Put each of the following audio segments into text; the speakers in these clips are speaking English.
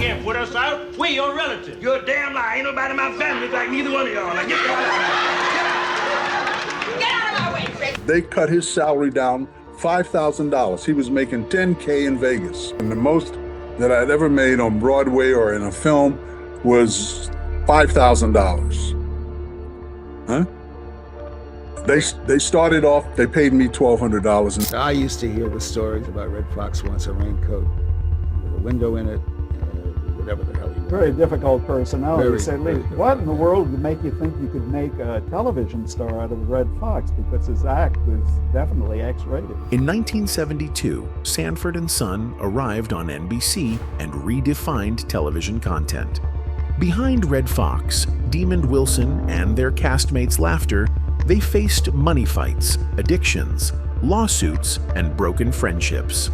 can't put us out. We your relatives. You're a damn lie. Ain't nobody in my family like neither one of y'all. Like, get out of my way, Chris. They cut his salary down $5,000. He was making $10K in Vegas. And the most that I'd ever made on Broadway or in a film was $5,000. Huh? They started off, they paid me $1,200. I used to hear the stories about Redd Foxx wants a raincoat with a window in it, whatever the hell he was. Very difficult personality, to say the least. What in the difficult. world would make you think you could make a television star out of Redd Foxx? Because his act was definitely X-rated. In 1972, Sanford and Son arrived on NBC and redefined television content. Behind Redd Foxx, Demond Wilson, and their castmates' laughter, they faced money fights, addictions, lawsuits, and broken friendships.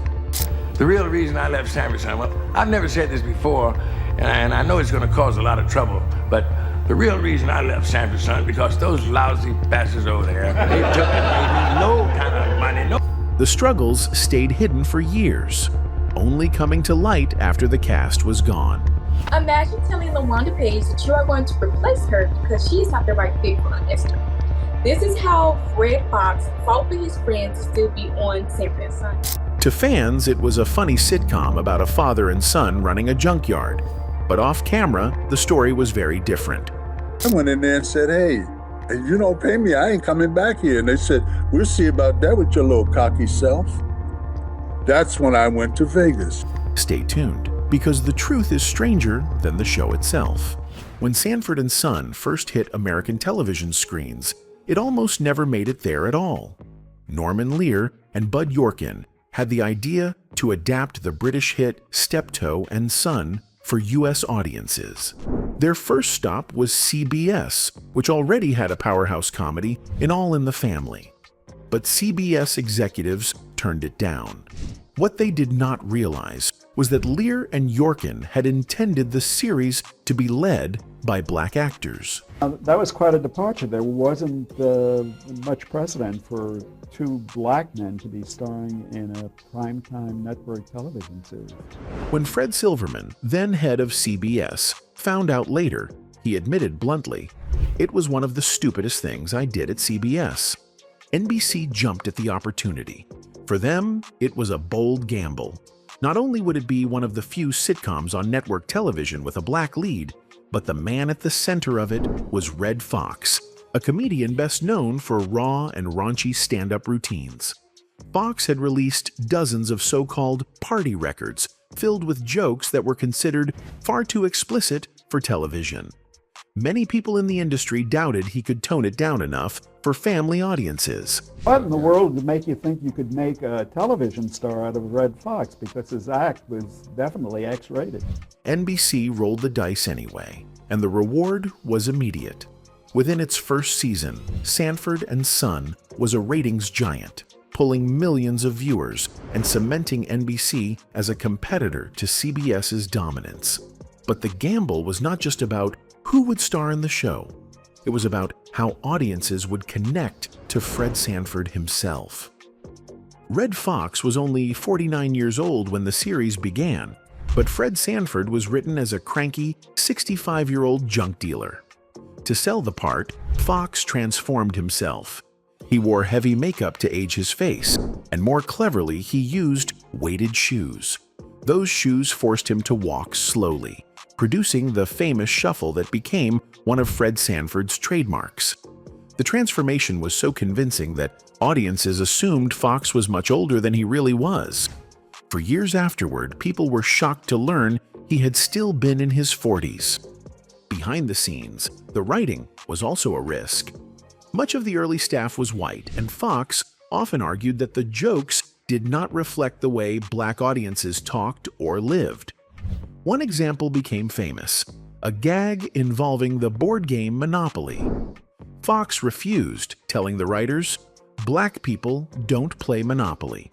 The real reason I left Sanford and Son, well, I've never said this before, and I know it's going to cause a lot of trouble, but the real reason I left Sanford and Son, because those lousy bastards over there, they took and made me no kind of money, no. The struggles stayed hidden for years, only coming to light after the cast was gone. Imagine telling LaWanda Page that you are going to replace her because she's not the right fit for Esther. This is how Redd Foxx fought for his friends to still be on Sanford and Son. To fans, it was a funny sitcom about a father and son running a junkyard. But off camera, the story was very different. I went in there and said, hey, if you don't pay me, I ain't coming back here. And they said, we'll see about that with your little cocky self. That's when I went to Vegas. Stay tuned, because the truth is stranger than the show itself. When Sanford and Son first hit American television screens, it almost never made it there at all. Norman Lear and Bud Yorkin had the idea to adapt the British hit Steptoe and Son for U.S. audiences. Their first stop was CBS, which already had a powerhouse comedy in All in the Family. But CBS executives turned it down. What they did not realize was that Lear and Yorkin had intended the series to be led by black actors. That was quite a departure. There wasn't much precedent for two black men to be starring in a primetime network television series. When Fred Silverman, then head of CBS, found out later, he admitted bluntly, "It was one of the stupidest things I did at CBS." NBC jumped at the opportunity. For them, it was a bold gamble. Not only would it be one of the few sitcoms on network television with a black lead, but the man at the center of it was Redd Foxx, a comedian best known for raw and raunchy stand-up routines. Foxx had released dozens of so-called party records filled with jokes that were considered far too explicit for television. Many people in the industry doubted he could tone it down enough for family audiences. What in the world would make you think you could make a television star out of Redd Foxx? Because his act was definitely X-rated. NBC rolled the dice anyway, and the reward was immediate. Within its first season, Sanford and Son was a ratings giant, pulling millions of viewers and cementing NBC as a competitor to CBS's dominance. But the gamble was not just about who would star in the show. It was about how audiences would connect to Fred Sanford himself. Redd Foxx was only 49 years old when the series began, but Fred Sanford was written as a cranky, 65-year-old junk dealer. To sell the part, Foxx transformed himself. He wore heavy makeup to age his face, and more cleverly, he used weighted shoes. Those shoes forced him to walk slowly, producing the famous shuffle that became one of Fred Sanford's trademarks. The transformation was so convincing that audiences assumed Foxx was much older than he really was. For years afterward, people were shocked to learn he had still been in his 40s. Behind the scenes, the writing was also a risk. Much of the early staff was white, and Foxx often argued that the jokes did not reflect the way black audiences talked or lived. One example became famous, a gag involving the board game Monopoly. Foxx refused, telling the writers, "Black people don't play Monopoly."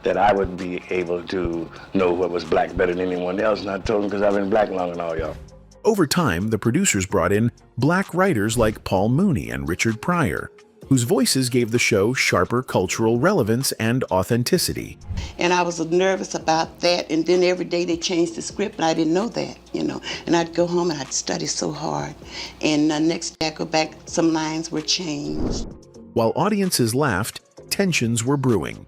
That I would be able to know what was black better than anyone else, and I told them because I've been black longer than all y'all. Over time, the producers brought in black writers like Paul Mooney and Richard Pryor, whose voices gave the show sharper cultural relevance and authenticity. And I was nervous about that, and then every day they changed the script, and I didn't know that, And I'd go home and I'd study so hard, and the next day I'd go back, some lines were changed. While audiences laughed, tensions were brewing.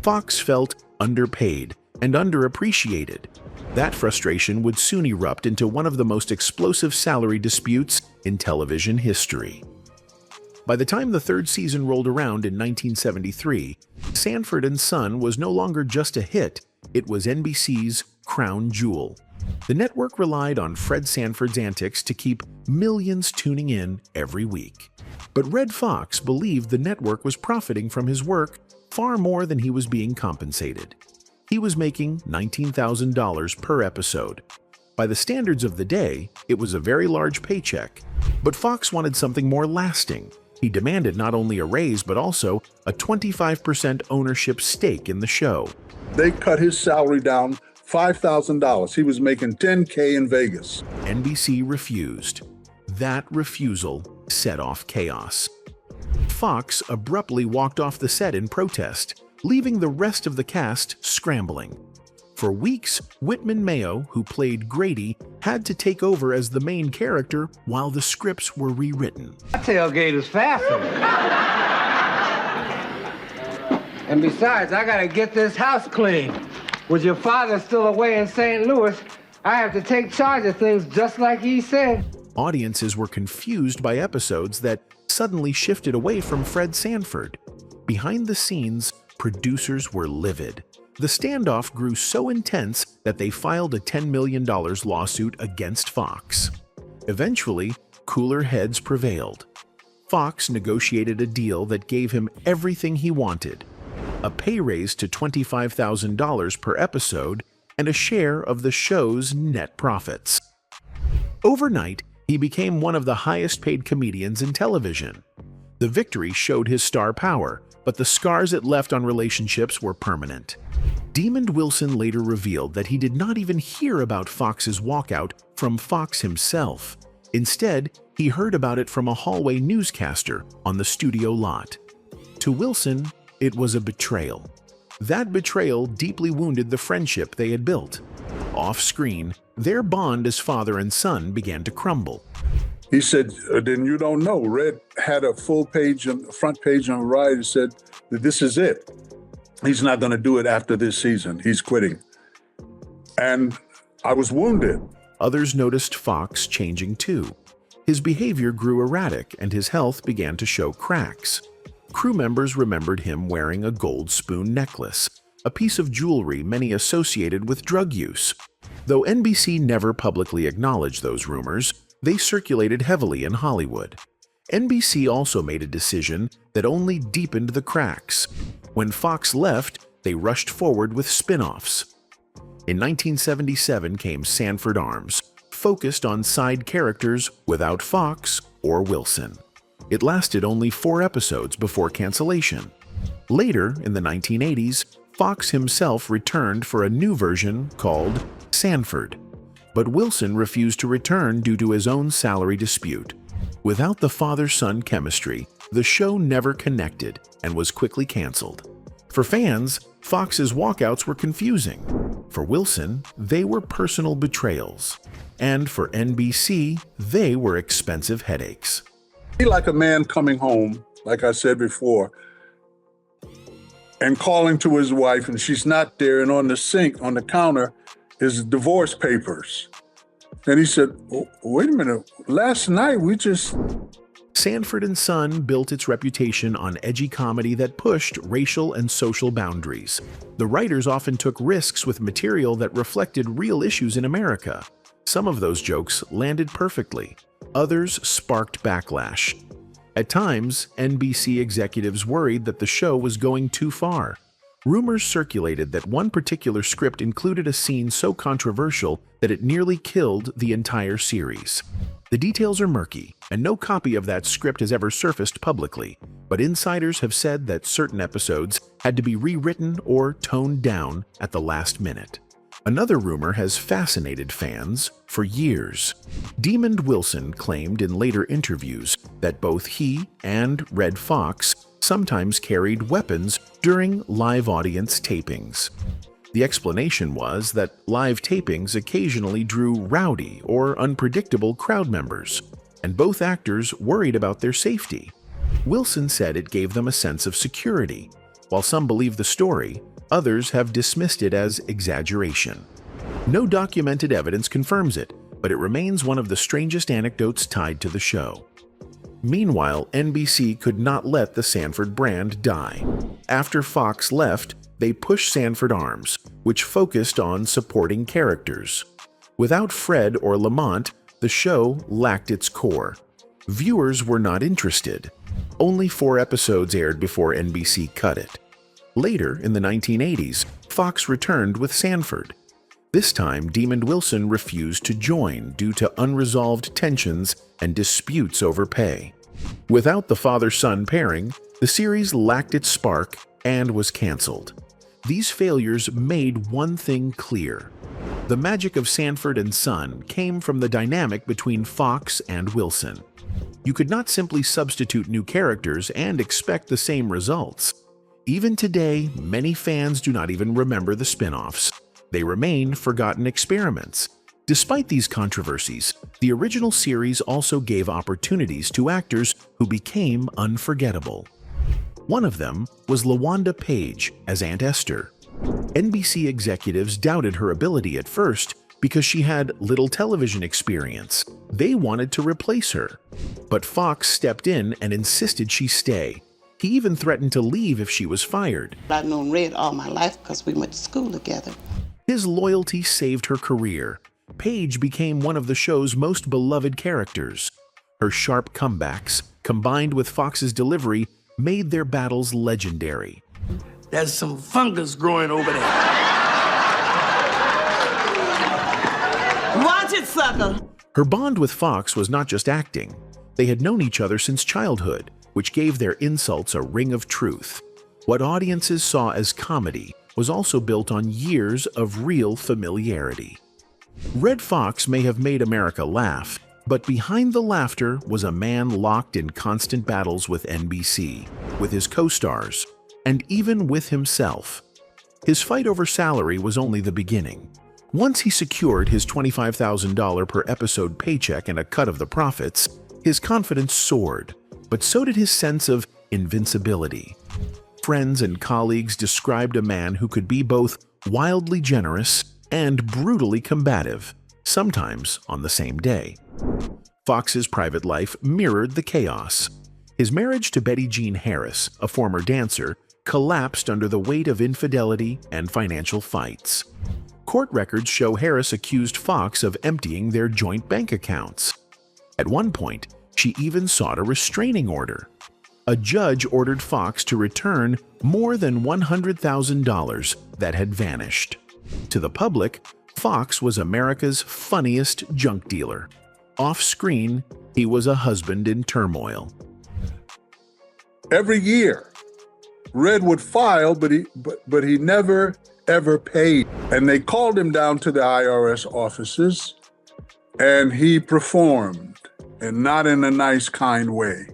Fox felt underpaid and underappreciated. That frustration would soon erupt into one of the most explosive salary disputes in television history. By the time the third season rolled around in 1973, Sanford and Son was no longer just a hit, it was NBC's crown jewel. The network relied on Fred Sanford's antics to keep millions tuning in every week. But Redd Foxx believed the network was profiting from his work far more than he was being compensated. He was making $19,000 per episode. By the standards of the day, it was a very large paycheck. But Fox wanted something more lasting. He demanded not only a raise, but also a 25% ownership stake in the show. They cut his salary down $5,000. He was making $10K in Vegas. NBC refused. That refusal set off chaos. Fox abruptly walked off the set in protest, leaving the rest of the cast scrambling. For weeks, Whitman Mayo, who played Grady, had to take over as the main character while the scripts were rewritten. That tailgate is faster. And besides, I gotta get this house clean. With your father still away in St. Louis, I have to take charge of things just like he said. Audiences were confused by episodes that suddenly shifted away from Fred Sanford. Behind the scenes, producers were livid. The standoff grew so intense that they filed a $10 million lawsuit against Fox. Eventually, cooler heads prevailed. Fox negotiated a deal that gave him everything he wanted: a pay raise to $25,000 per episode and a share of the show's net profits. Overnight, he became one of the highest-paid comedians in television. The victory showed his star power, but the scars it left on relationships were permanent. Demond Wilson later revealed that he did not even hear about Fox's walkout from Fox himself. Instead, he heard about it from a hallway newscaster on the studio lot. To Wilson, it was a betrayal. That betrayal deeply wounded the friendship they had built. Off-screen, their bond as father and son began to crumble. He said, then you don't know. Redd had a full page, front page on Variety said that this is it. He's not going to do it after this season. He's quitting. And I was wounded. Others noticed Fox changing too. His behavior grew erratic and his health began to show cracks. Crew members remembered him wearing a gold spoon necklace, a piece of jewelry many associated with drug use. Though NBC never publicly acknowledged those rumors, they circulated heavily in Hollywood. NBC also made a decision that only deepened the cracks. When Fox left, they rushed forward with spin-offs. In 1977 came Sanford Arms, focused on side characters without Fox or Wilson. It lasted only 4 episodes before cancellation. Later, in the 1980s, Fox himself returned for a new version called Sanford. But Wilson refused to return due to his own salary dispute. Without the father-son chemistry, the show never connected and was quickly canceled. For fans, Fox's walkouts were confusing. For Wilson, they were personal betrayals. And for NBC, they were expensive headaches. He like a man coming home, like I said before, and calling to his wife, and she's not there, and on the sink, on the counter, is divorce papers. And he said, oh, wait a minute, last night we just... Sanford and Son built its reputation on edgy comedy that pushed racial and social boundaries. The writers often took risks with material that reflected real issues in America. Some of those jokes landed perfectly. Others sparked backlash. At times, NBC executives worried that the show was going too far. Rumors circulated that one particular script included a scene so controversial that it nearly killed the entire series. The details are murky, and no copy of that script has ever surfaced publicly, but insiders have said that certain episodes had to be rewritten or toned down at the last minute. Another rumor has fascinated fans for years. Demond Wilson claimed in later interviews that both he and Redd Foxx sometimes carried weapons during live audience tapings. The explanation was that live tapings occasionally drew rowdy or unpredictable crowd members, and both actors worried about their safety. Wilson said it gave them a sense of security. While some believe the story, others have dismissed it as exaggeration. No documented evidence confirms it, but it remains one of the strangest anecdotes tied to the show. Meanwhile, NBC could not let the Sanford brand die. After Fox left, they pushed Sanford Arms, which focused on supporting characters. Without Fred or Lamont, the show lacked its core. Viewers were not interested. Only 4 episodes aired before NBC cut it. Later, in the 1980s, Fox returned with Sanford. This time, Demond Wilson refused to join due to unresolved tensions and disputes over pay. Without the father-son pairing, the series lacked its spark and was canceled. These failures made one thing clear. The magic of Sanford and Son came from the dynamic between Fox and Wilson. You could not simply substitute new characters and expect the same results. Even today, many fans do not even remember the spin-offs. They remain forgotten experiments. Despite these controversies, the original series also gave opportunities to actors who became unforgettable. One of them was LaWanda Page as Aunt Esther. NBC executives doubted her ability at first because she had little television experience. They wanted to replace her. But Fox stepped in and insisted she stay. He even threatened to leave if she was fired. I've known Redd all my life because we went to school together. His loyalty saved her career. Page became one of the show's most beloved characters. Her sharp comebacks, combined with Fox's delivery, made their battles legendary. There's some fungus growing over there. Watch it, sucker! Her bond with Fox was not just acting. They had known each other since childhood, which gave their insults a ring of truth. What audiences saw as comedy was also built on years of real familiarity. Redd Foxx may have made America laugh, but behind the laughter was a man locked in constant battles with NBC, with his co-stars, and even with himself. His fight over salary was only the beginning. Once he secured his $25,000 per episode paycheck and a cut of the profits, his confidence soared, but so did his sense of invincibility. Friends and colleagues described a man who could be both wildly generous and brutally combative, sometimes on the same day. Fox's private life mirrored the chaos. His marriage to Betty Jean Harris, a former dancer, collapsed under the weight of infidelity and financial fights. Court records show Harris accused Fox of emptying their joint bank accounts. At one point, she even sought a restraining order. A judge ordered Fox to return more than $100,000 that had vanished. To the public, Fox was America's funniest junk dealer. Off-screen, he was a husband in turmoil. Every year, Redd would file, but he never, ever paid. And they called him down to the IRS offices, and he performed, and not in a nice, kind way.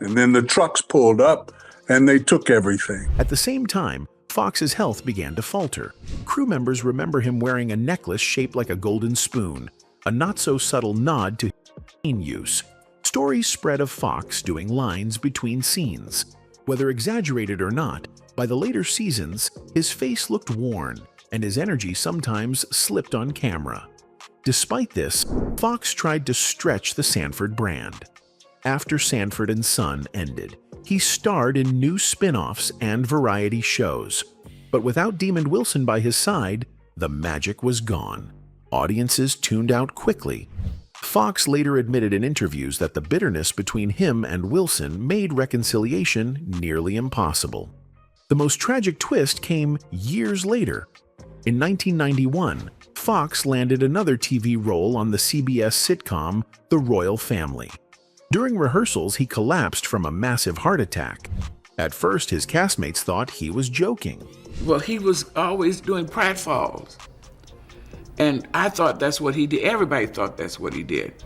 And then the trucks pulled up, and they took everything. At the same time, Fox's health began to falter. Crew members remember him wearing a necklace shaped like a golden spoon, a not-so-subtle nod to pain use. Stories spread of Fox doing lines between scenes. Whether exaggerated or not, by the later seasons, his face looked worn, and his energy sometimes slipped on camera. Despite this, Fox tried to stretch the Sanford brand. After Sanford and Son ended, he starred in new spin-offs and variety shows. But without Demond Wilson by his side, the magic was gone. Audiences tuned out quickly. Fox later admitted in interviews that the bitterness between him and Wilson made reconciliation nearly impossible. The most tragic twist came years later. In 1991, Fox landed another TV role on the CBS sitcom The Royal Family. During rehearsals, he collapsed from a massive heart attack. At first, his castmates thought he was joking. Well, he was always doing pratfalls. And I thought that's what he did. Everybody thought that's what he did.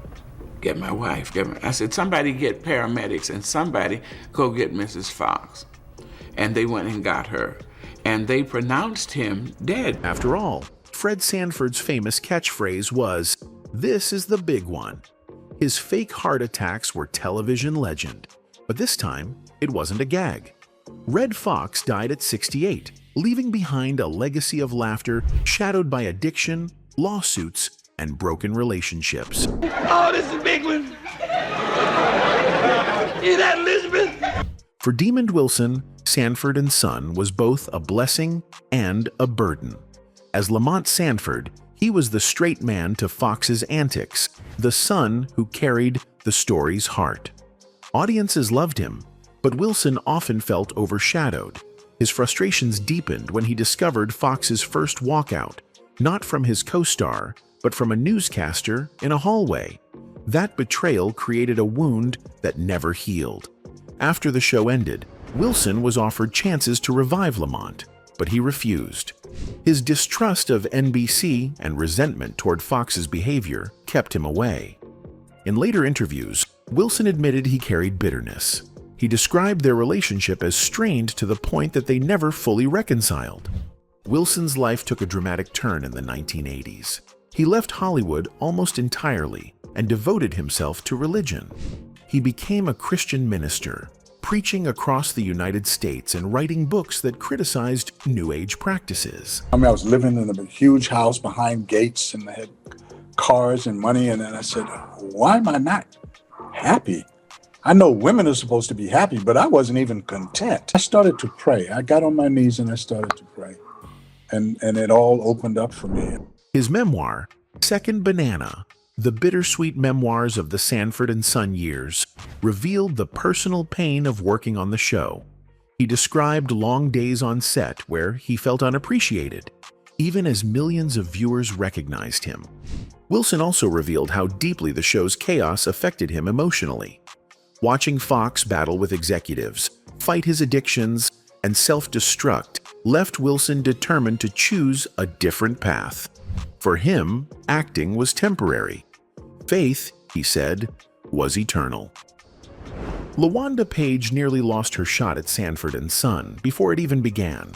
get my wife. I said, somebody get paramedics and somebody go get Mrs. Foxx. And they went and got her. And they pronounced him dead. After all, Fred Sanford's famous catchphrase was, "This is the big one." His fake heart attacks were television legend. But this time, it wasn't a gag. Redd Foxx died at 68, leaving behind a legacy of laughter shadowed by addiction, lawsuits, and broken relationships. Oh, this is a big one. Is that Elizabeth? For Demond Wilson, Sanford and Son was both a blessing and a burden. As Lamont Sanford, he was the straight man to Fox's antics, the son who carried the story's heart. Audiences loved him, but Wilson often felt overshadowed. His frustrations deepened when he discovered Fox's first walkout, not from his co-star, but from a newscaster in a hallway. That betrayal created a wound that never healed. After the show ended, Wilson was offered chances to revive Lamont, but he refused. His distrust of NBC and resentment toward Fox's behavior kept him away. In later interviews, Wilson admitted he carried bitterness. He described their relationship as strained to the point that they never fully reconciled. Wilson's life took a dramatic turn in the 1980s. He left Hollywood almost entirely and devoted himself to religion. He became a Christian minister, preaching across the United States and writing books that criticized New Age practices. I was living in a huge house behind gates and I had cars and money, and then I said, why am I not happy? I know women are supposed to be happy, but I wasn't even content. I started to pray. I got on my knees and I started to pray. And it all opened up for me. His memoir, Second Banana, The Bittersweet Memoirs of the Sanford and Son Years, revealed the personal pain of working on the show. He described long days on set where he felt unappreciated, even as millions of viewers recognized him. Wilson also revealed how deeply the show's chaos affected him emotionally. Watching Fox battle with executives, fight his addictions, and self-destruct left Wilson determined to choose a different path. For him, acting was temporary. Faith, he said, was eternal. LaWanda Page nearly lost her shot at Sanford and Son before it even began.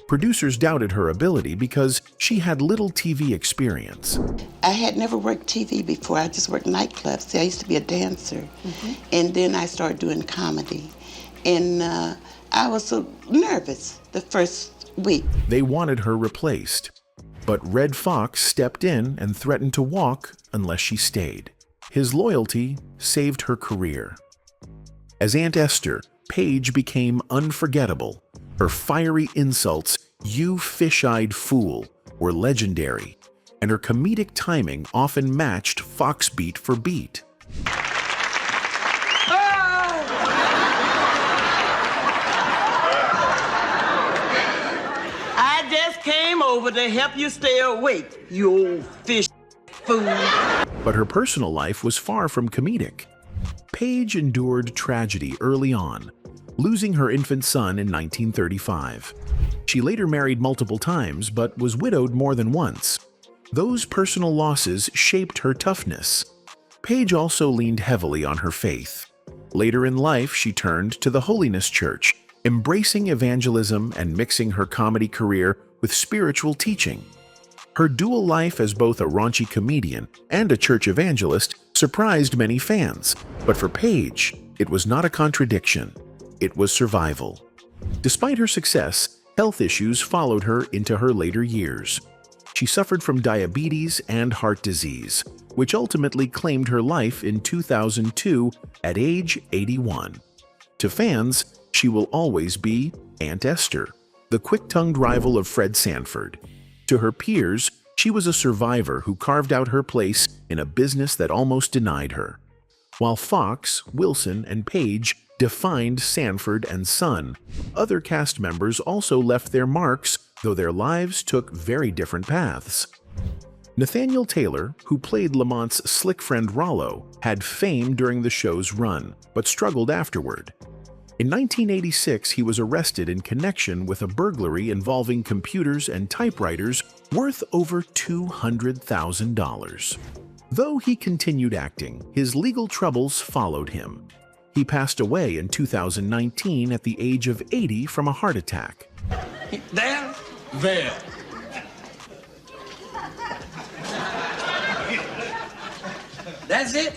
Producers doubted her ability because she had little TV experience. I had never worked TV before. I just worked nightclubs. See, I used to be a dancer. And then I started doing comedy. And I was so nervous the first week. They wanted her replaced. But Redd Foxx stepped in and threatened to walk unless she stayed. His loyalty saved her career. As Aunt Esther, Page became unforgettable. Her fiery insults, "You fish-eyed fool," were legendary, and her comedic timing often matched Fox beat for beat. I just came over to help you stay awake, you old fish fool. But her personal life was far from comedic. Page endured tragedy early on, losing her infant son in 1935. She later married multiple times, but was widowed more than once. Those personal losses shaped her toughness. Page also leaned heavily on her faith. Later in life, she turned to the Holiness Church, embracing evangelism and mixing her comedy career with spiritual teaching. Her dual life as both a raunchy comedian and a church evangelist surprised many fans, but for Page, it was not a contradiction. It was survival. Despite her success, health issues followed her into her later years. She suffered from diabetes and heart disease, which ultimately claimed her life in 2002 at age 81. To fans, she will always be Aunt Esther, the quick-tongued rival of Fred Sanford. To her peers, she was a survivor who carved out her place in a business that almost denied her. While Fox, Wilson, and Page defined Sanford and Son, other cast members also left their marks, though their lives took very different paths. Nathaniel Taylor, who played Lamont's slick friend Rollo, had fame during the show's run, but struggled afterward. In 1986, he was arrested in connection with a burglary involving computers and typewriters worth over $200,000. Though he continued acting, his legal troubles followed him. He passed away in 2019 at the age of 80 from a heart attack. There? There. That's it?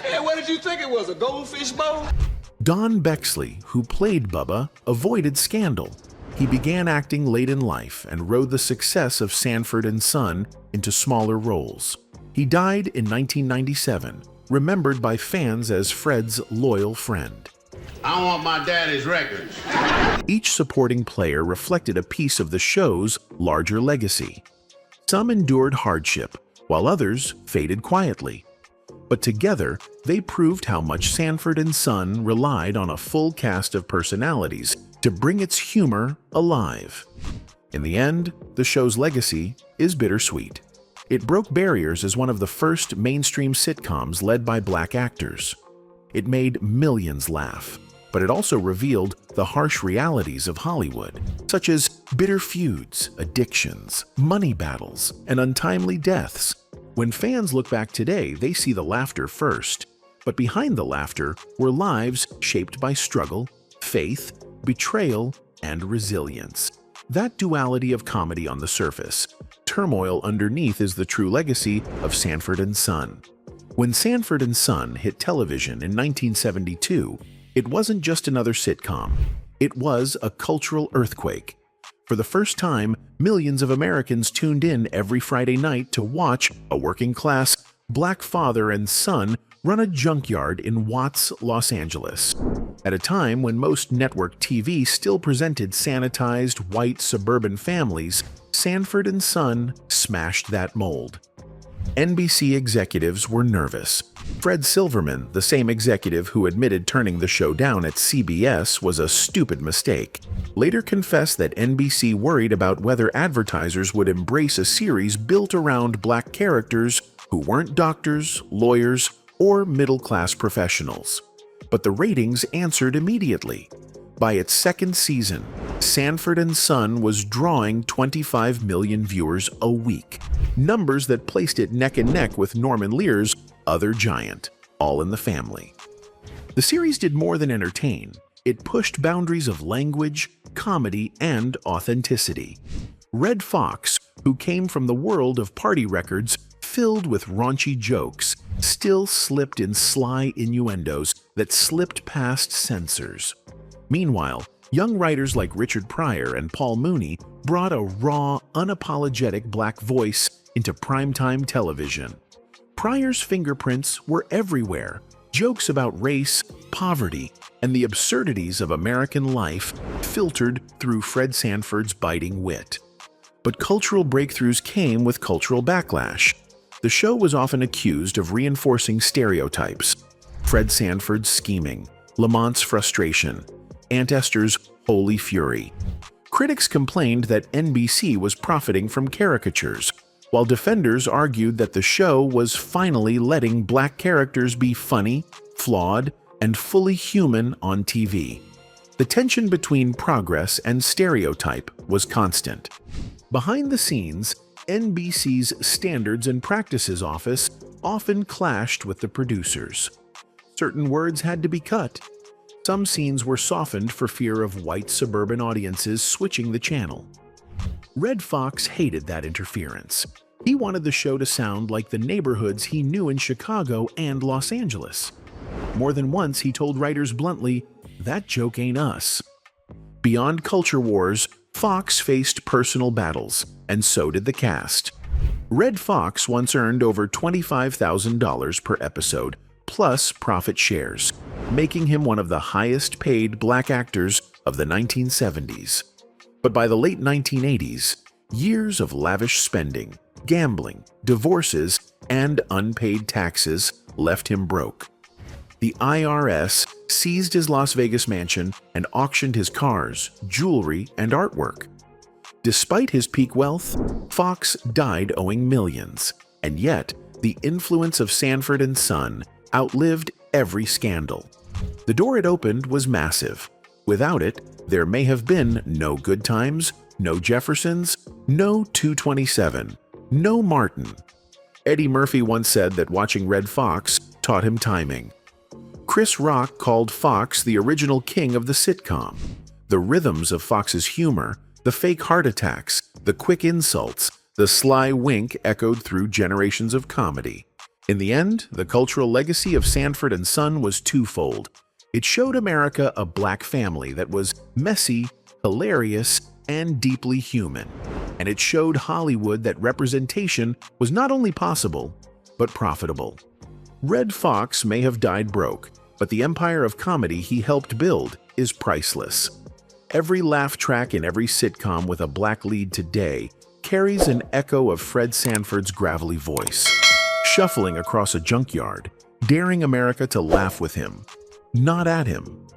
Hey, what did you think it was, a goldfish bowl? Don Bexley, who played Bubba, avoided scandal. He began acting late in life and rode the success of Sanford and Son into smaller roles. He died in 1997, remembered by fans as Fred's loyal friend. I want my daddy's records. Each supporting player reflected a piece of the show's larger legacy. Some endured hardship, while others faded quietly. But together, they proved how much Sanford and Son relied on a full cast of personalities to bring its humor alive. In the end, the show's legacy is bittersweet. It broke barriers as one of the first mainstream sitcoms led by black actors. It made millions laugh, but it also revealed the harsh realities of Hollywood, such as bitter feuds, addictions, money battles, and untimely deaths. When fans look back today, they see the laughter first, but behind the laughter were lives shaped by struggle, faith, betrayal, and resilience. That duality of comedy on the surface, turmoil underneath, is the true legacy of Sanford and Son. When Sanford and Son hit television in 1972, it wasn't just another sitcom. It was a cultural earthquake. For the first time, millions of Americans tuned in every Friday night to watch a working-class black father and son run a junkyard in Watts, Los Angeles. At a time when most network TV still presented sanitized, white suburban families, Sanford and Son smashed that mold. NBC executives were nervous. Fred Silverman, the same executive who admitted turning the show down at CBS was a stupid mistake, later confessed that NBC worried about whether advertisers would embrace a series built around black characters who weren't doctors, lawyers, or middle-class professionals. But the ratings answered immediately. By its second season, Sanford and Son was drawing 25 million viewers a week, numbers that placed it neck and neck with Norman Lear's other giant, All in the Family. The series did more than entertain. It pushed boundaries of language, comedy, and authenticity. Redd Foxx, who came from the world of party records filled with raunchy jokes, still slipped in sly innuendos that slipped past censors. Meanwhile, young writers like Richard Pryor and Paul Mooney brought a raw, unapologetic black voice into primetime television. Pryor's fingerprints were everywhere. Jokes about race, poverty, and the absurdities of American life filtered through Fred Sanford's biting wit. But cultural breakthroughs came with cultural backlash. The show was often accused of reinforcing stereotypes. Fred Sanford's scheming, Lamont's frustration, Aunt Esther's holy fury. Critics complained that NBC was profiting from caricatures, while defenders argued that the show was finally letting black characters be funny, flawed, and fully human on TV. The tension between progress and stereotype was constant. Behind the scenes, NBC's Standards and Practices Office often clashed with the producers. Certain words had to be cut. Some scenes were softened for fear of white suburban audiences switching the channel. Redd Foxx hated that interference. He wanted the show to sound like the neighborhoods he knew in Chicago and Los Angeles. More than once, he told writers bluntly, "That joke ain't us." Beyond culture wars, Fox faced personal battles, and so did the cast. Redd Foxx once earned over $25,000 per episode, plus profit shares, making him one of the highest-paid black actors of the 1970s. But by the late 1980s, years of lavish spending, gambling, divorces, and unpaid taxes left him broke. The IRS seized his Las Vegas mansion and auctioned his cars, jewelry, and artwork. Despite his peak wealth, Fox died owing millions, and yet the influence of Sanford and Son outlived every scandal. The door it opened was massive. Without it, there may have been no Good Times, no Jeffersons, no 227, no Martin, Eddie Murphy once said that watching Redd Foxx taught him timing. Chris Rock called Fox the original king of the sitcom. The rhythms of Fox's humor, the fake heart attacks, the quick insults, the sly wink echoed through generations of comedy. In the end, the cultural legacy of Sanford and Son was twofold. It showed America a black family that was messy, hilarious, and deeply human. And it showed Hollywood that representation was not only possible, but profitable. Redd Foxx may have died broke, but the empire of comedy he helped build is priceless. Every laugh track in every sitcom with a black lead today carries an echo of Fred Sanford's gravelly voice, shuffling across a junkyard, daring America to laugh with him, not at him.